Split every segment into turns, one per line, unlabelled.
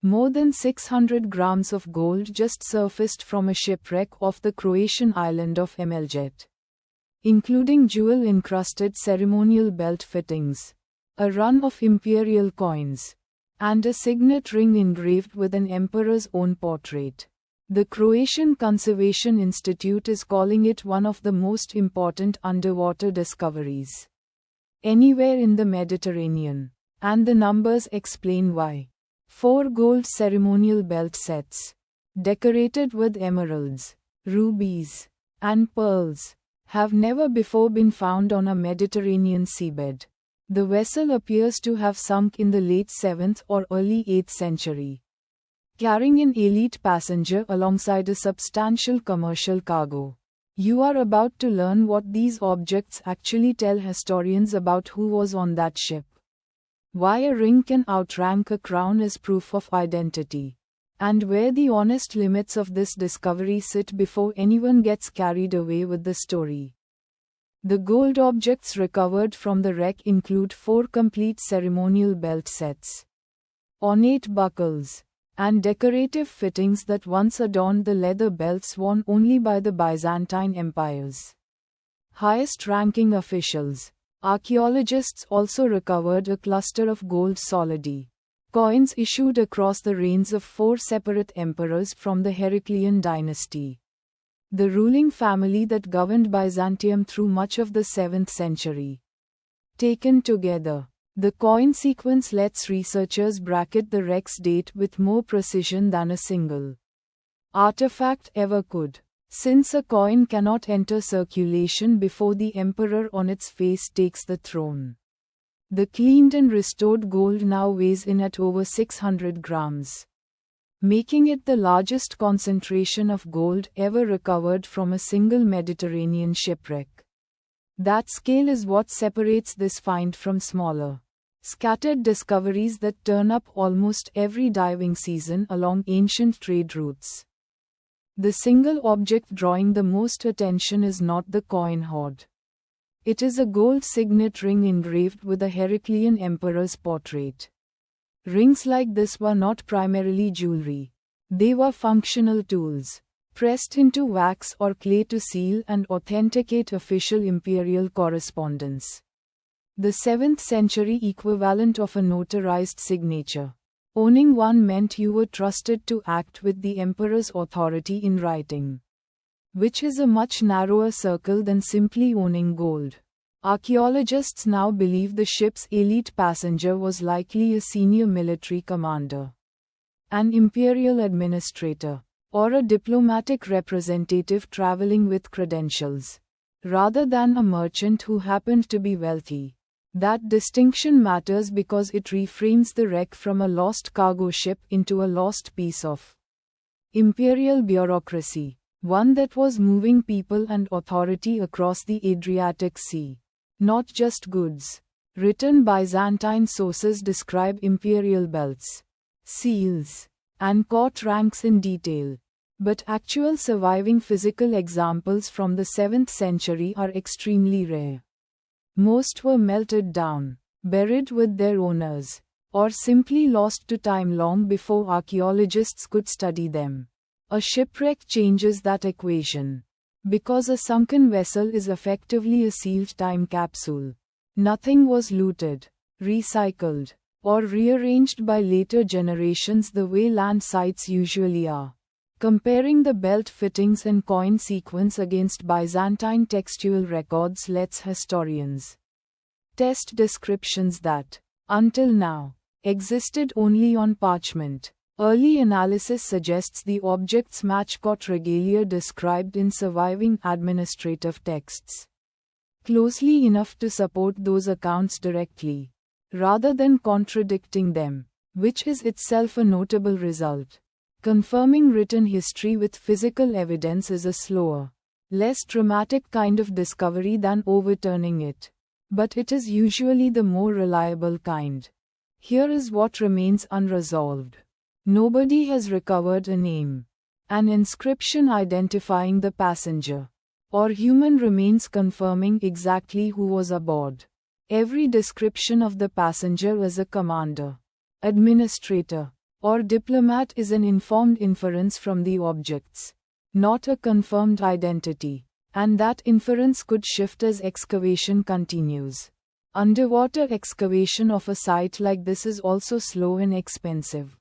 More than 600 grams of gold just surfaced from a shipwreck off the Croatian island of Mljet, including jewel-encrusted ceremonial belt fittings, a run of imperial coins, and a signet ring engraved with an emperor's own portrait. The Croatian Conservation Institute is calling it one of the most important underwater discoveries anywhere in the Mediterranean, and the numbers explain why. 4 gold ceremonial belt sets, decorated with emeralds, rubies, and pearls, have never before been found on a Mediterranean seabed. The vessel appears to have sunk in the late 7th or early 8th century, carrying an elite passenger alongside a substantial commercial cargo. You are about to learn what these objects actually tell historians about who was on that ship, why a ring can outrank a crown as proof of identity, and where the honest limits of this discovery sit before anyone gets carried away with the story. The gold objects recovered from the wreck include 4 complete ceremonial belt sets, ornate buckles, and decorative fittings that once adorned the leather belts worn only by the Byzantine Empire's highest-ranking officials. Archaeologists also recovered a cluster of gold solidi coins issued across the reigns of 4 separate emperors from the Heraclian dynasty, the ruling family that governed Byzantium through much of the 7th century. Taken together, the coin sequence lets researchers bracket the wreck's date with more precision than a single artifact ever could, since a coin cannot enter circulation before the emperor on its face takes the throne. The cleaned and restored gold now weighs in at over 600 grams, making it the largest concentration of gold ever recovered from a single Mediterranean shipwreck. That scale is what separates this find from smaller, scattered discoveries that turn up almost every diving season along ancient trade routes. The single object drawing the most attention is not the coin hoard. It is a gold signet ring engraved with a Heraclian emperor's portrait. Rings like this were not primarily jewelry. They were functional tools, pressed into wax or clay to seal and authenticate official imperial correspondence. The 7th century equivalent of a notarized signature. Owning one meant you were trusted to act with the emperor's authority in writing, which is a much narrower circle than simply owning gold. Archaeologists now believe the ship's elite passenger was likely a senior military commander, an imperial administrator, or a diplomatic representative traveling with credentials, rather than a merchant who happened to be wealthy. That distinction matters because it reframes the wreck from a lost cargo ship into a lost piece of imperial bureaucracy, one that was moving people and authority across the Adriatic Sea, not just goods. Written Byzantine sources describe imperial belts, seals, and court ranks in detail, but actual surviving physical examples from the 7th century are extremely rare. Most were melted down, buried with their owners, or simply lost to time long before archaeologists could study them. A shipwreck changes that equation. Because a sunken vessel is effectively a sealed time capsule, nothing was looted, recycled, or rearranged by later generations the way land sites usually are. Comparing the belt fittings and coin sequence against Byzantine textual records lets historians test descriptions that, until now, existed only on parchment. Early analysis suggests the objects match court regalia described in surviving administrative texts closely enough to support those accounts directly, rather than contradicting them, which is itself a notable result. Confirming written history with physical evidence is a slower, less dramatic kind of discovery than overturning it, but it is usually the more reliable kind. Here is what remains unresolved. Nobody has recovered a name, an inscription identifying the passenger, or human remains confirming exactly who was aboard. Every description of the passenger as a commander, administrator, or diplomat is an informed inference from the objects, not a confirmed identity, and that inference could shift as excavation continues. Underwater excavation of a site like this is also slow and expensive,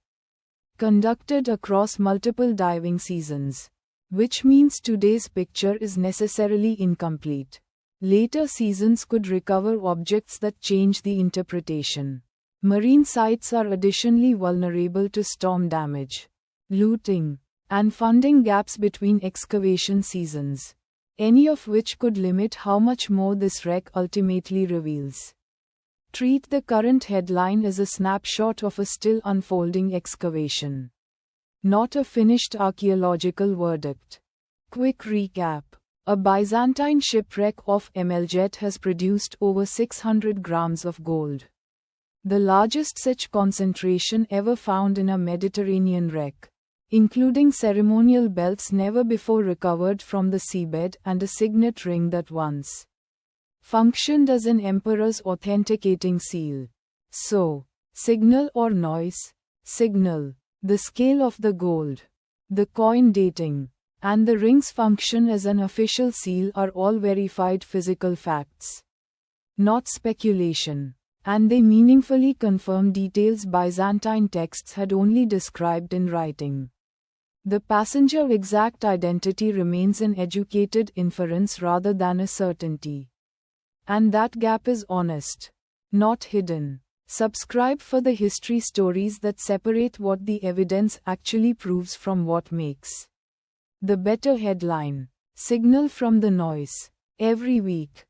conducted across multiple diving seasons, which means today's picture is necessarily incomplete. Later seasons could recover objects that change the interpretation. Marine sites are additionally vulnerable to storm damage, looting, and funding gaps between excavation seasons, any of which could limit how much more this wreck ultimately reveals. Treat the current headline as a snapshot of a still unfolding excavation, not a finished archaeological verdict. Quick recap. A Byzantine shipwreck off Mljet has produced over 600 grams of gold, the largest such concentration ever found in a Mediterranean wreck, including ceremonial belts never before recovered from the seabed and a signet ring that once functioned as an emperor's authenticating seal. So, signal or noise? Signal. The scale of the gold, the coin dating, and the ring's function as an official seal are all verified physical facts, not speculation, and they meaningfully confirm details Byzantine texts had only described in writing. The passenger's exact identity remains an educated inference rather than a certainty. And that gap is honest, not hidden. Subscribe for the history stories that separate what the evidence actually proves from what makes the better headline. Signal from the noise. Every week,